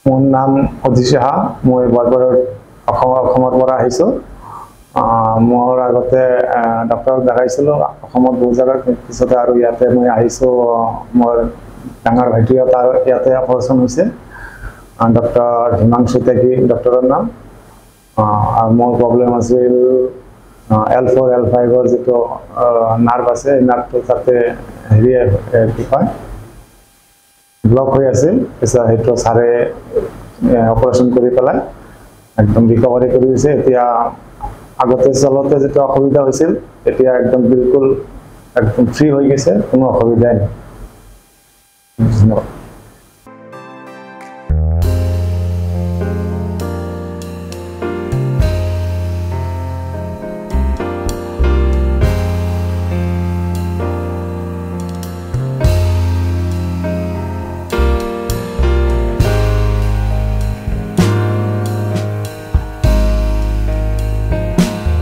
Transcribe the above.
মোৰ নাম অধীৰ সাহা, মই বৰবৰৰ অসমৰ পৰা আহিছোঁ। মোৰ আগতে ডক্টৰক দেখাইছিলোঁ অসমত বহু জেগাত, পিছতে আৰু ইয়াতে মই আহিছোঁ। মোৰ ডাঙৰ ভাইটিও তাৰ ইয়াতে অপাৰেশ্যন হৈছে, ডক্টৰ হিমাংশু ত্যাগী ডক্টৰৰ নাম। আৰু মোৰ প্ৰব্লেম আছিল L4 L5 যিটো নাৰ্ভ আছে, এই নাৰ্ভটো তাতে হেৰি কি কয় ব্লক হৈ আছিল। পিছত সেইটো ছাৰে অপাৰেশ্যন কৰি পেলাই একদম ৰিকভাৰী কৰি দিছে। এতিয়া আগতে চলতে যেটো অসুবিধা হৈছিল, এতিয়া একদম বিলকুল একদম ফ্ৰী হৈ গৈছে, কোনো অসুবিধাই নাই।